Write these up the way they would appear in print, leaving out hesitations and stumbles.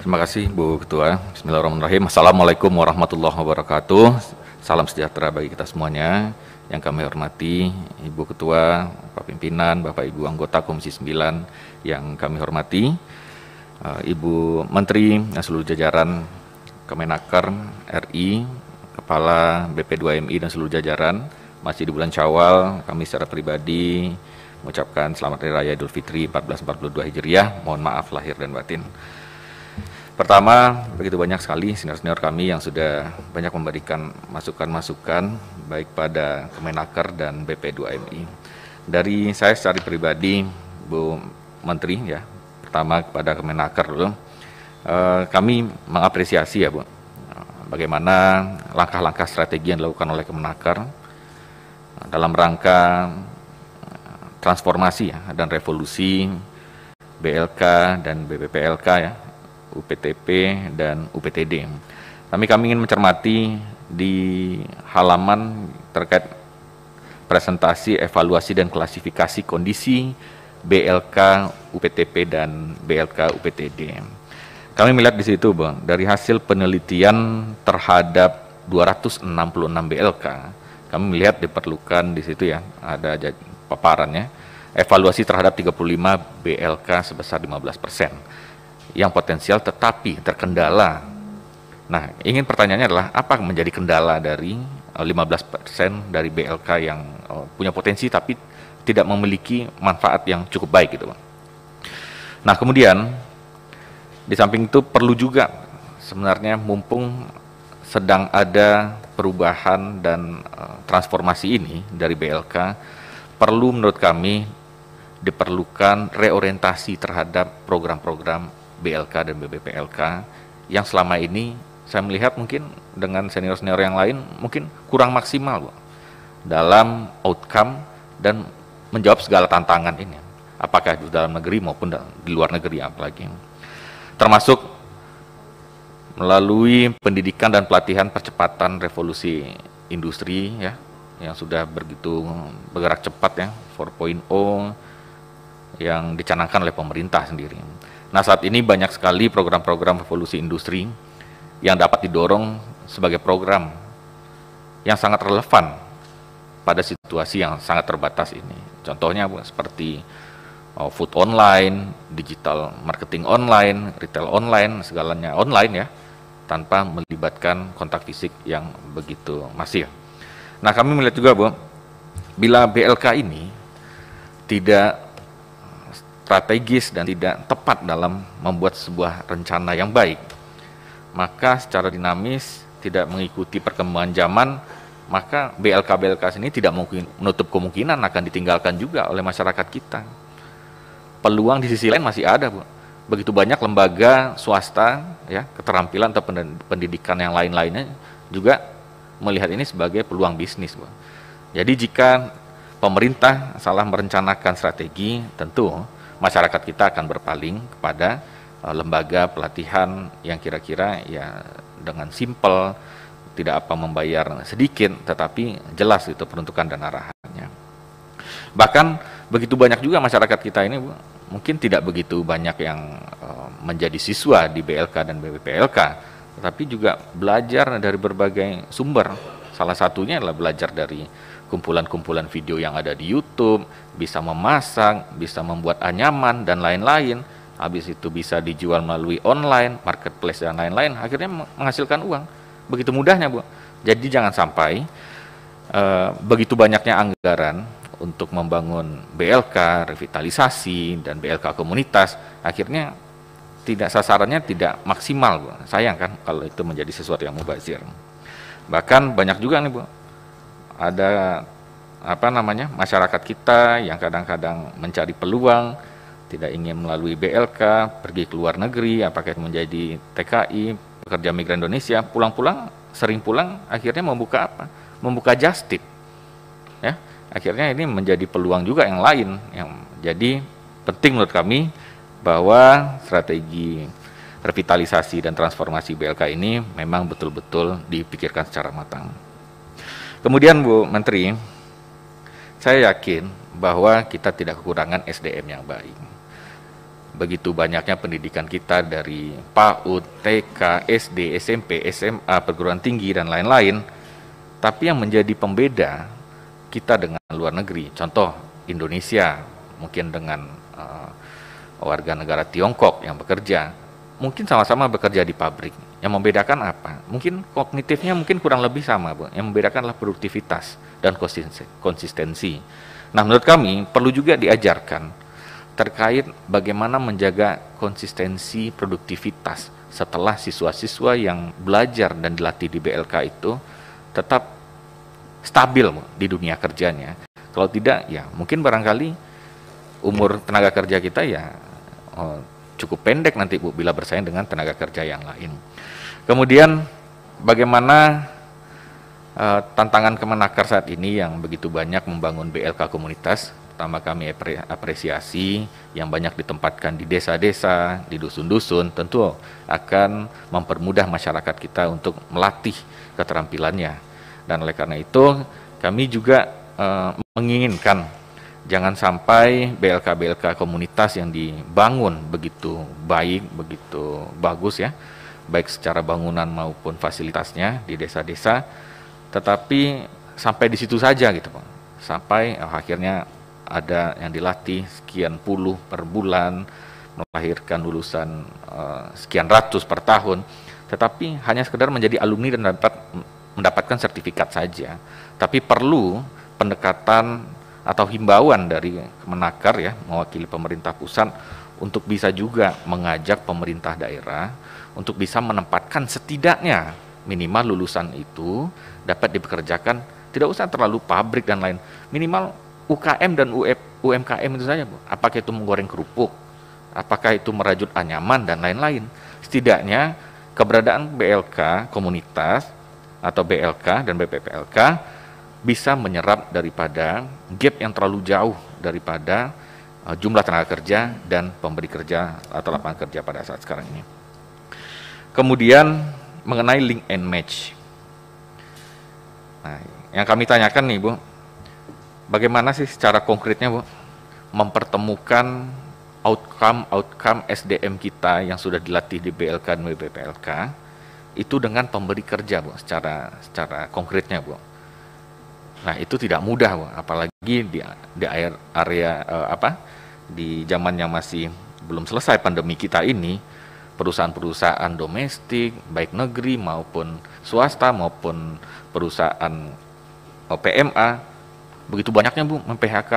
Terima kasih Bu Ketua. Bismillahirrahmanirrahim. Assalamualaikum warahmatullahi wabarakatuh. Salam sejahtera bagi kita semuanya. Yang kami hormati Ibu Ketua, Pak Pimpinan, Bapak Ibu anggota Komisi 9 yang kami hormati, Ibu Menteri dan seluruh jajaran Kemenaker RI, Kepala BP2MI dan seluruh jajaran. Masih di bulan Syawal, kami secara pribadi mengucapkan Selamat Hari Raya Idul Fitri 1442 Hijriah. Mohon maaf lahir dan batin. Pertama, begitu banyak sekali senior-senior kami yang sudah banyak memberikan masukan-masukan baik pada Kemenaker dan BP2MI. Dari saya secara pribadi, Bu Menteri, ya, pertama kepada Kemenaker dulu, kami mengapresiasi ya Bu, bagaimana langkah-langkah strategi yang dilakukan oleh Kemenaker dalam rangka transformasi ya, dan revolusi BLK dan BPPLK ya, UPTP dan UPTD. Kami ingin mencermati di halaman terkait presentasi, evaluasi dan klasifikasi kondisi BLK, UPTP dan BLK, UPTD. Kami melihat di situ, Bang, dari hasil penelitian terhadap 266 BLK, kami melihat diperlukan di situ ya, ada paparannya, evaluasi terhadap 35 BLK sebesar 15%. Yang potensial tetapi terkendala. Nah, pertanyaannya adalah apa menjadi kendala dari 15% dari BLK yang punya potensi tapi tidak memiliki manfaat yang cukup baik gitu, Bang. Nah, kemudian di samping itu perlu juga sebenarnya mumpung sedang ada perubahan dan transformasi ini dari BLK, perlu menurut kami diperlukan reorientasi terhadap program-program BLK dan BPPLK yang selama ini saya melihat mungkin dengan senior-senior yang lain mungkin kurang maksimal, Bu, dalam outcome dan menjawab segala tantangan ini, apakah di dalam negeri maupun di luar negeri, apalagi termasuk melalui pendidikan dan pelatihan percepatan revolusi industri ya, yang sudah begitu bergerak cepat ya, 4.0 yang dicanangkan oleh pemerintah sendiri. Nah, saat ini banyak sekali program-program revolusi industri yang dapat didorong sebagai program yang sangat relevan pada situasi yang sangat terbatas ini. Contohnya seperti food online, digital marketing online, retail online, segalanya online ya, tanpa melibatkan kontak fisik yang begitu masif. Nah, kami melihat juga, Bu, bila BLK ini tidak strategis dan tidak tepat dalam membuat sebuah rencana yang baik, maka secara dinamis tidak mengikuti perkembangan zaman, maka BLK ini tidak mungkin menutup kemungkinan akan ditinggalkan juga oleh masyarakat kita. Peluang di sisi lain masih ada, Bu. Begitu banyak lembaga swasta ya, keterampilan atau pendidikan yang lain-lainnya juga melihat ini sebagai peluang bisnis, Bu. Jadi jika pemerintah salah merencanakan strategi, tentu masyarakat kita akan berpaling kepada lembaga pelatihan yang kira-kira ya dengan simpel, tidak apa membayar sedikit, tetapi jelas itu peruntukan dan arahannya. Bahkan begitu banyak juga masyarakat kita ini, Bu, mungkin tidak begitu banyak yang menjadi siswa di BLK dan BPPLK, tetapi juga belajar dari berbagai sumber. Salah satunya adalah belajar dari kumpulan-kumpulan video yang ada di YouTube, bisa memasak, bisa membuat anyaman, dan lain-lain. Habis itu bisa dijual melalui online, marketplace, dan lain-lain, akhirnya menghasilkan uang. Begitu mudahnya, Bu. Jadi jangan sampai begitu banyaknya anggaran untuk membangun BLK, revitalisasi, dan BLK komunitas, akhirnya sasarannya tidak maksimal, Bu. Sayang kan kalau itu menjadi sesuatu yang mubazir. Bahkan banyak juga nih, Bu, ada masyarakat kita yang kadang-kadang mencari peluang, tidak ingin melalui BLK, pergi ke luar negeri, apakah itu menjadi TKI, pekerja migran Indonesia, sering pulang, akhirnya membuka just tip, ya. Akhirnya ini menjadi peluang juga yang lain, jadi penting menurut kami bahwa strategi revitalisasi dan transformasi BLK ini memang betul-betul dipikirkan secara matang. Kemudian, Bu Menteri, saya yakin bahwa kita tidak kekurangan SDM yang baik. begitu banyaknya pendidikan kita dari PAUD, TK, SD, SMP, SMA, perguruan tinggi, dan lain-lain. Tapi yang menjadi pembeda kita dengan luar negeri, contoh Indonesia, mungkin dengan warga negara Tiongkok yang bekerja, mungkin sama-sama bekerja di pabrik. Yang membedakan apa? Mungkin kognitifnya mungkin kurang lebih sama, Bu. Yang membedakan adalah produktivitas dan konsistensi. Nah, menurut kami perlu juga diajarkan terkait bagaimana menjaga konsistensi produktivitas setelah siswa-siswa yang belajar dan dilatih di BLK itu tetap stabil, Bu, di dunia kerjanya. Kalau tidak, ya mungkin barangkali umur tenaga kerja kita ya cukup pendek nanti, Bu, bila bersaing dengan tenaga kerja yang lain. Kemudian bagaimana tantangan Kemenaker saat ini yang begitu banyak membangun BLK komunitas. Pertama, kami apresiasi yang banyak ditempatkan di desa-desa, di dusun-dusun, tentu akan mempermudah masyarakat kita untuk melatih keterampilannya. Dan oleh karena itu kami juga menginginkan jangan sampai BLK-BLK komunitas yang dibangun begitu baik, begitu bagus ya, baik secara bangunan maupun fasilitasnya di desa-desa, tetapi sampai di situ saja gitu, Pak. Sampai akhirnya ada yang dilatih sekian puluh per bulan, melahirkan lulusan sekian ratus per tahun, tetapi hanya sekedar menjadi alumni dan mendapatkan sertifikat saja. Tapi perlu pendekatan atau himbauan dari Kemenaker ya, mewakili pemerintah pusat untuk bisa juga mengajak pemerintah daerah untuk bisa menempatkan setidaknya minimal lulusan itu dapat dipekerjakan, tidak usah terlalu pabrik dan lain, minimal UKM dan UMKM itu saja, Bu. Apakah itu menggoreng kerupuk, apakah itu merajut anyaman dan lain-lain. Setidaknya keberadaan BLK komunitas atau BLK dan BPPLK bisa menyerap daripada gap yang terlalu jauh daripada jumlah tenaga kerja dan pemberi kerja atau lapangan kerja pada saat sekarang ini. Kemudian mengenai link and match. Nah, yang kami tanyakan nih, Bu, bagaimana sih secara konkretnya, Bu, mempertemukan outcome SDM kita yang sudah dilatih di BLK dan BPPLK itu dengan pemberi kerja, Bu, secara konkretnya, Bu. Nah, itu tidak mudah, Bu, apalagi di area di zaman yang masih belum selesai pandemi kita ini, perusahaan-perusahaan domestik, baik negeri maupun swasta maupun perusahaan PMA, begitu banyaknya, Bu, mem-PHK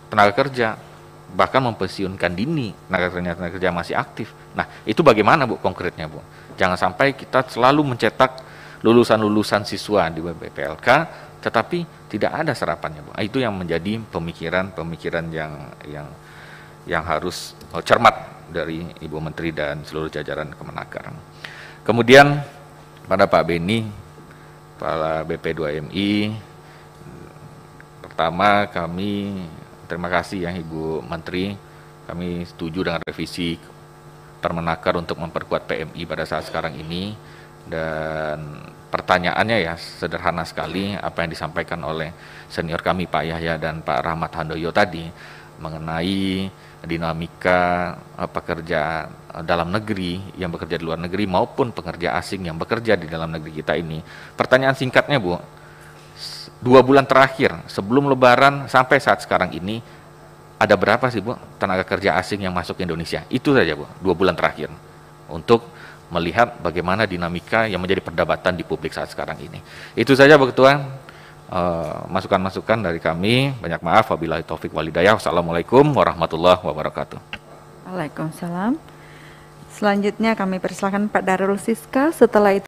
tenaga kerja, bahkan mempensiunkan dini tenaga kerja masih aktif. Nah, itu bagaimana, Bu, konkretnya, Bu? Jangan sampai kita selalu mencetak lulusan-lulusan siswa di BPPLK, tetapi tidak ada serapannya, Bu. Itu yang menjadi pemikiran yang harus cermat dari Ibu Menteri dan seluruh jajaran Kemenaker. Kemudian pada Pak Beni, Kepala BP2MI, pertama kami terima kasih ya Ibu Menteri, kami setuju dengan revisi Permenaker untuk memperkuat PMI pada saat sekarang ini. Dan pertanyaannya ya sederhana sekali, apa yang disampaikan oleh senior kami Pak Yahya dan Pak Rahmat Handoyo tadi mengenai dinamika pekerja dalam negeri yang bekerja di luar negeri maupun pekerja asing yang bekerja di dalam negeri kita ini. Pertanyaan singkatnya, Bu, 2 bulan terakhir sebelum Lebaran sampai saat sekarang ini ada berapa sih, Bu, tenaga kerja asing yang masuk ke Indonesia? Itu saja, Bu, 2 bulan terakhir, untuk melihat bagaimana dinamika yang menjadi perdebatan di publik saat sekarang ini. Itu saja, Bu Ketua, masukan-masukan dari kami. Banyak maaf, wabillahi taufik walhidayah. Wassalamualaikum warahmatullahi wabarakatuh. Waalaikumsalam. Selanjutnya kami persilakan Pak Darul Siska. Setelah itu